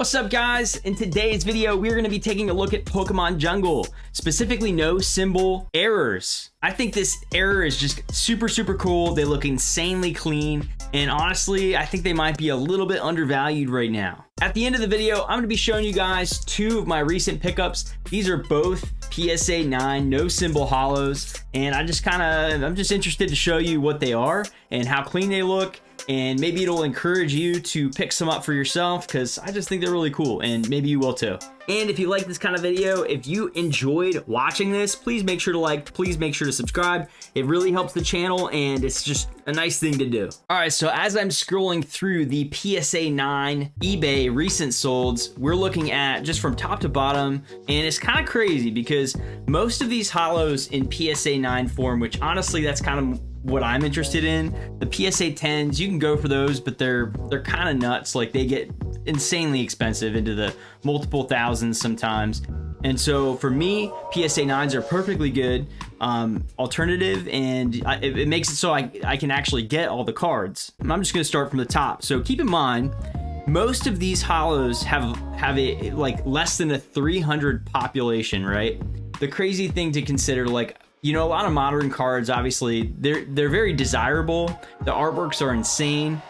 What's up, guys? In today's video, we're going to be taking a look at Pokemon Jungle, specifically no symbol errors. I think this error is just super cool. They look insanely clean, and honestly, I think they might be a little bit undervalued right now. At the end of the video, I'm going to be showing you guys two of my recent pickups. These are both PSA 9 no symbol hollows, and I'm just interested to show you what they are and how clean they look, and maybe it'll encourage you to pick some up for yourself, because I just think they're really cool, and maybe you will too. And if you like this kind of video, if you enjoyed watching this, please make sure to like, please make sure to subscribe. It really helps the channel, and it's just a nice thing to do. All right, so as I'm scrolling through the PSA 9 eBay recent solds, we're looking at just from top to bottom, and it's kind of crazy because most of these hollows in PSA 9 form, which honestly, that's kind of what I'm interested in. The PSA 10s, you can go for those, but they're kind of nuts. Like, they get insanely expensive, into the multiple thousands sometimes. And so for me, PSA 9s are perfectly good alternative, and it makes it so I can actually get all the cards. I'm just gonna start from the top. So keep in mind, most of these hollows have a like less than a 300 population, right? The crazy thing to consider, like, you know, a lot of modern cards, obviously, they're very desirable. The artworks are insane.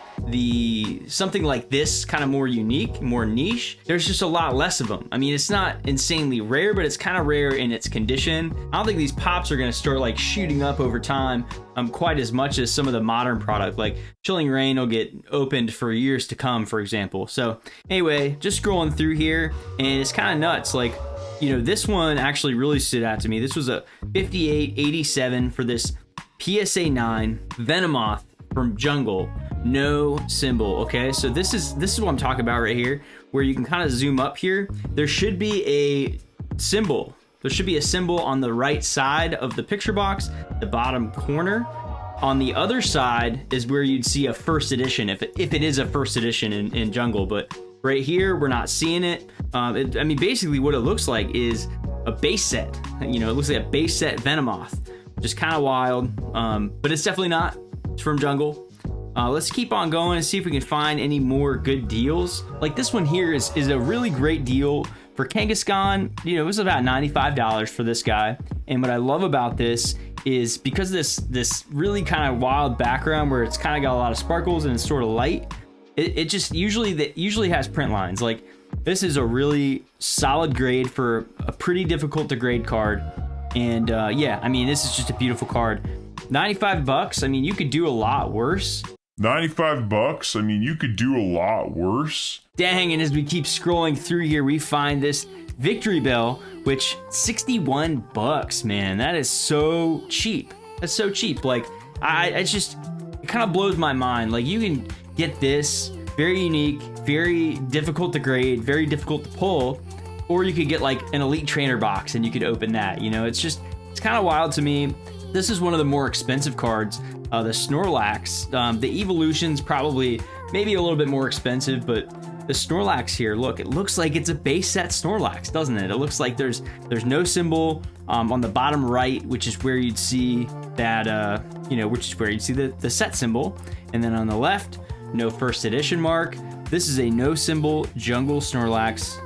Something like this, kind of more unique, more niche, there's just a lot less of them. I mean, it's not insanely rare, but it's kind of rare in its condition. I don't think these pops are going to start like shooting up over time quite as much as some of the modern product. Like Chilling Reign will get opened for years to come, for example. So anyway, just scrolling through here, and it's kind of nuts. Like, you know, this one actually really stood out to me. This was a 5887 for this PSA 9 Venomoth from Jungle, no symbol. Okay, so this is what I'm talking about right here, where you can kind of zoom up here. There should be a symbol. There should be a symbol on the right side of the picture box, the bottom corner. On the other side is where you'd see a first edition, if it is a first edition in Jungle, but right here, we're not seeing it. I mean, basically what it looks like is a base set. You know, it looks like a base set Venomoth. Just kind of wild, but it's definitely not. It's from Jungle. Let's keep on going and see if we can find any more good deals. Like this one here is a really great deal for Kangaskhan. You know, it was about $95 for this guy. And what I love about this is because of this really kind of wild background where it's kind of got a lot of sparkles and it's sort of light. It just usually has print lines. Like, this is a really solid grade for a pretty difficult to grade card. And yeah, I mean, this is just a beautiful card. 95 bucks. I mean, you could do a lot worse. 95 bucks. I mean, you could do a lot worse. Dang, and as we keep scrolling through here, we find this Victory Bell, which 61 bucks, man. That is so cheap. That's so cheap. Like, it kind of blows my mind. Like, you can get this very unique, very difficult to grade, very difficult to pull, or you could get like an Elite Trainer box and you could open that. You know, it's kind of wild to me. This is one of the more expensive cards, the Snorlax. The Evolution's probably maybe a little bit more expensive, but the Snorlax here, look, it looks like it's a base set Snorlax, doesn't it? It looks like there's no symbol on the bottom right, which is where you'd see that, you know, which is where you'd see the set symbol, and then on the left, no first edition mark. This is a no symbol Jungle Snorlax.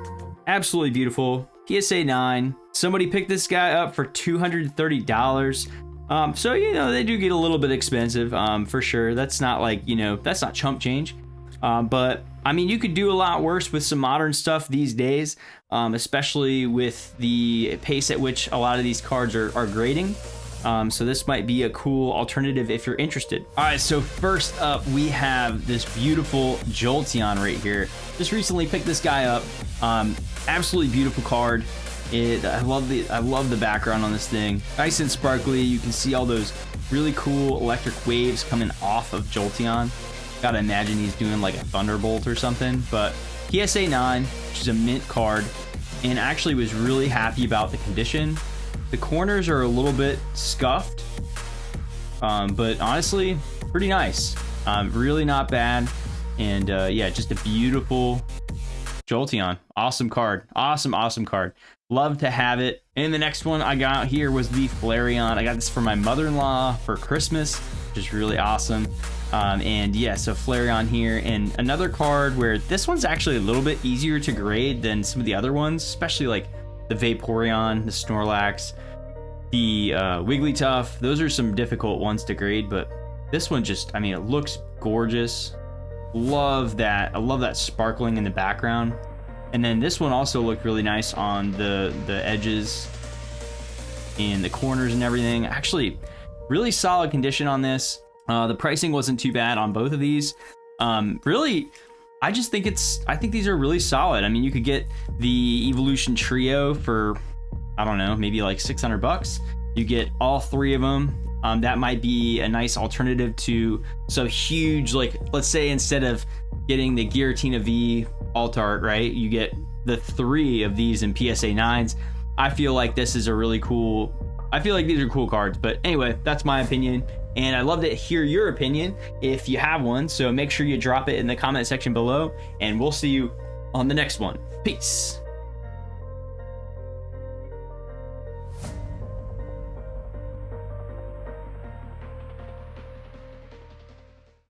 Absolutely beautiful. PSA 9. Somebody picked this guy up for $230. So, you know, they do get a little bit expensive, for sure. That's not like, you know, that's not chump change. But I mean, you could do a lot worse with some modern stuff these days, especially with the pace at which a lot of these cards are grading. So this might be a cool alternative if you're interested. All right, so first up, we have this beautiful Jolteon right here. Just recently picked this guy up. Absolutely beautiful card. I love the background on this thing. Nice and sparkly. You can see all those really cool electric waves coming off of Jolteon. Gotta imagine he's doing like a Thunderbolt or something. But PSA 9, which is a mint card, and actually was really happy about the condition. The corners are a little bit scuffed, but honestly, pretty nice. Really not bad. And yeah, just a beautiful Jolteon. Awesome card. Awesome card. Love to have it. And the next one I got here was the Flareon. I got this for my mother-in-law for Christmas, which is really awesome. And yeah, so Flareon here, and another card where this one's actually a little bit easier to grade than some of the other ones, especially like the Vaporeon, the Snorlax, the Wigglytuff. Those are some difficult ones to grade, but this one just, I mean, it looks gorgeous. Love that. I love that sparkling in the background. And then this one also looked really nice on the edges and the corners and everything. Actually, really solid condition on this. The pricing wasn't too bad on both of these. Really, I think these are really solid. I mean, you could get the Evolution Trio for, I don't know, maybe like $600. You get all three of them. That might be a nice alternative to some huge, like, let's say instead of getting the Giratina V alt art, right, you get the 3 of these in PSA 9s. I feel like this is a really cool, I feel like these are cool cards. But anyway, that's my opinion, and I'd love to hear your opinion if you have one. So make sure you drop it in the comment section below, and we'll see you on the next one. Peace.